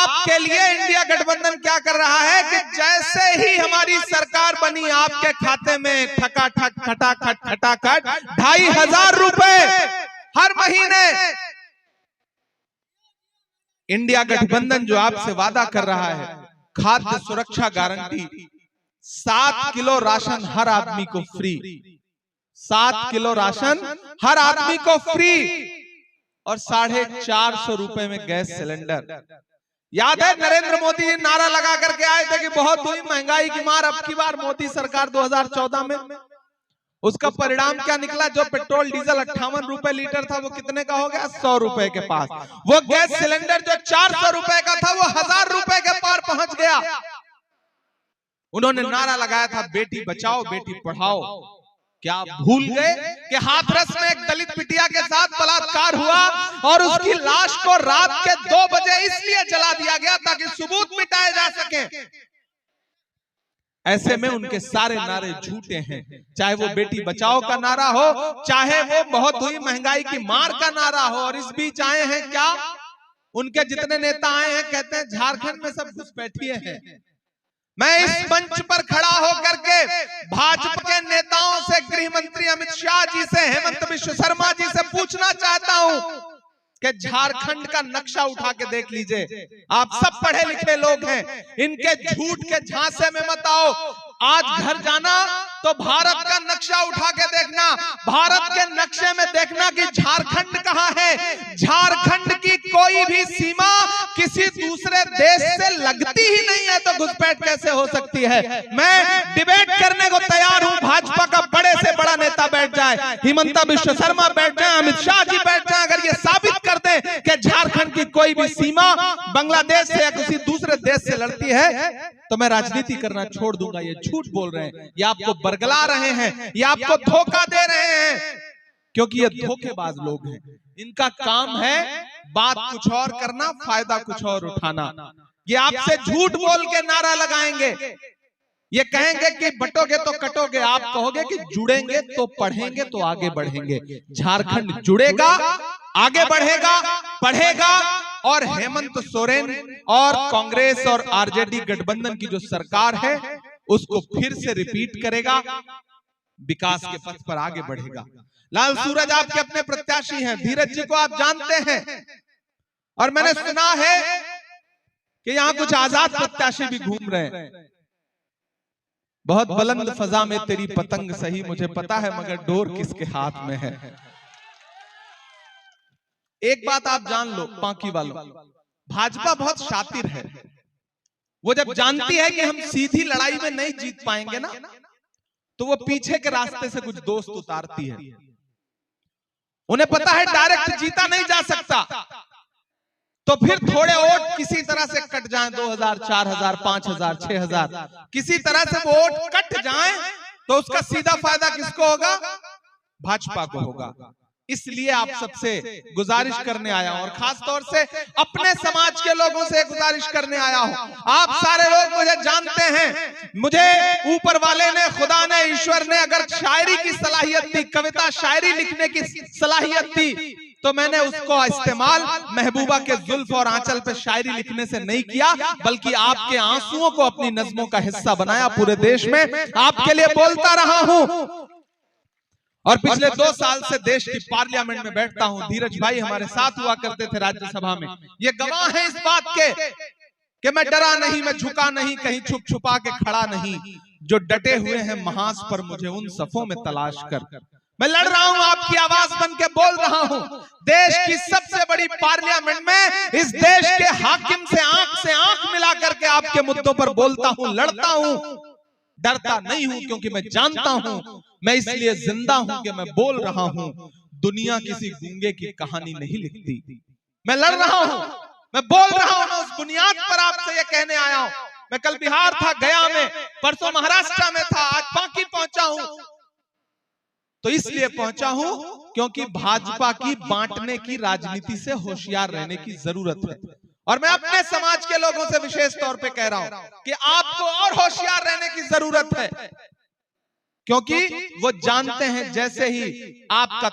आपके लिए इंडिया गठबंधन क्या कर रहा है कि जैसे ही हमारी सरकार बनी आपके खाते में ठकाठक खटाखट खटाखट 2,500 रुपए हर महीने। इंडिया गठबंधन जो आपसे वादा कर रहा है खाद्य सुरक्षा गारंटी, 7 किलो राशन हर आदमी को फ्री, 7 किलो राशन हर आदमी को फ्री और 450 रुपए में गैस सिलेंडर। याद है नरेंद्र मोदी जी नारा लगा करके आए थे कि बहुत हुई महंगाई की मार, अब की बार मोदी सरकार 2014 में। उसका परिणाम क्या निकला? जो पेट्रोल डीजल 58 रुपए लीटर था वो कितने का हो गया? 100 रुपए के पास। वो गैस सिलेंडर जो 400 रुपए का था वो 1000 रुपए के पार पहुंच गया। उन्होंने नारा लगाया था बेटी बचाओ बेटी पढ़ाओ। क्या भूल गए कि हाथरस में एक दलित बिटिया के साथ बलात्कार हुआ और उसकी लाश को रात के 2 बजे इसलिए जला दिया गया ताकि सबूत मिटाए जा सके। ऐसे में उनके सारे नारे झूठे हैं, चाहे वो बेटी बचाओ का नारा हो, चाहे वो बहुत हुई महंगाई की मार का नारा हो। और इस बीच आए हैं क्या? उनके जितने नेता आए हैं कहते हैं झारखंड में सब घुसपैठिए हैं। मैं इस मंच पर खड़ा होकर के भाजपा के नेताओं से, गृह मंत्री अमित शाह जी से, हेमंत बिश्व शर्मा जी से पूछना चाहता हूं कि झारखंड का नक्शा उठा के देख लीजिए। आप सब पढ़े लिखे लोग हैं, इनके झूठ के झांसे में मत आओ। आज घर जाना तो भारत का नक्शा उठा के देखना, भारत के नक्शे में देखना कि झारखंड कहां है। झारखंड की कोई भी सीमा किसी दूसरे देश से लगती ही नहीं है, तो घुसपैठ कैसे हो सकती है? मैं डिबेट करने को तैयार हूं। भाजपा का बड़े से बड़ा नेता बैठ जाए, हिमंता बिश्व शर्मा बैठ जाए, अमित शाह जी बैठ जाए, अगर ये साबित कर दे कि झारखंड की कोई भी सीमा बांग्लादेश से या किसी दूसरे देश से लड़ती है, तो मैं राजनीति करना छोड़ दूंगा। ये झूठ बोल रहे हैं, ये आपको बरगला रहे हैं, ये आपको धोखा दे रहे हैं, क्योंकि ये धोखेबाज लोग हैं। इनका काम है बात कुछ और करना, फायदा कुछ और उठाना। ये आपसे झूठ बोल के नारा लगाएंगे, ये कहेंगे कि बटोगे तो कटोगे, आप कहोगे कि जुड़ेंगे तो पढ़ेंगे तो आगे बढ़ेंगे। झारखंड जुड़ेगा, आगे बढ़ेगा, पढ़ेगा और हेमंत सोरेन और कांग्रेस और आरजेडी गठबंधन की जो सरकार है उसको फिर से रिपीट करेगा, विकास के पथ पर आगे बढ़ेगा। लाल सूरज आपके अपने प्रत्याशी हैं, धीरज जी को आप जानते हैं, और मैंने सुना है कि यहाँ कुछ आजाद प्रत्याशी भी घूम रहे हैं। बहुत बुलंद फजा में तेरी पतंग सही, मुझे पता है मगर डोर किसके हाथ में है। एक बात आप जान लो पांकी वालों, भाजपा बहुत शातिर है। वो जब जानती है कि हम सीधी लड़ाई में नहीं जीत पाएंगे ना, तो वो पीछे के रास्ते से कुछ दोस्त उतारती है। उन्हें पता है डायरेक्ट जीता नहीं जा सकता, तो फिर थोड़े वोट किसी तरह से कट जाएं, 2000, 4000, 5000, 6000, किसी तरह से वोट कट जाएं, तो उसका सीधा फायदा किसको होगा? भाजपा को होगा। इसलिए आप सबसे गुजारिश करने आया हूं, और खास तौर से अपने समाज के लोगों से गुजारिश करने आया हूं। आप सारे लोग मुझे जानते हैं, मुझे ऊपर वाले ने, खुदा ने, ईश्वर ने अगर शायरी की सलाहियत दी, कविता शायरी लिखने की सलाहियत दी, तो मैंने उसको इस्तेमाल महबूबा के जुल्फ और आंचल पे शायरी लिखने से नहीं किया, बल्कि आपके आंसुओं को अपनी नज़्मों का हिस्सा बनाया। पूरे देश में आपके लिए बोलता रहा हूं, और पिछले 2 साल से देश की पार्लियामेंट में बैठता हूं। धीरज भाई हमारे साथ हुआ करते थे राज्यसभा में, ये गवाह है इस बात के कि मैं डरा नहीं, मैं झुका नहीं, कहीं छुप छुपा के खड़ा नहीं। जो डटे हुए हैं महास पर मुझे उन सफों में तलाश कर, मैं लड़ रहा हूं, आपकी आवाज बन के बोल रहा हूं। देश की सबसे बड़ी पार्लियामेंट में इस देश के हाकिम से आंख मिला करके आपके मुद्दों पर बोलता हूं, लड़ता हूं, डरता नहीं हूं, क्योंकि मैं जानता हूं, मैं इसलिए जिंदा हूं कि मैं बोल रहा हूं। दुनिया किसी गूंगे की कहानी नहीं लिखती। मैं लड़ रहा हूं, मैं बोल रहा हूं, मैं उस बुनियाद पर आपसे ये कहने आया हूं। मैं कल बिहार था, गया में, परसों महाराष्ट्र में था, आज पांकी पहुंचा हूं। तो इसलिए पहुंचा हूं क्योंकि भाजपा की बांटने की राजनीति से होशियार रहने की जरूरत है। और मैं अपने समाज के लोगों से विशेष तौर पे कह रहा हूं कि आपको और होशियार रहने की जरूरत है, क्योंकि वो जानते हैं जैसे ही आपका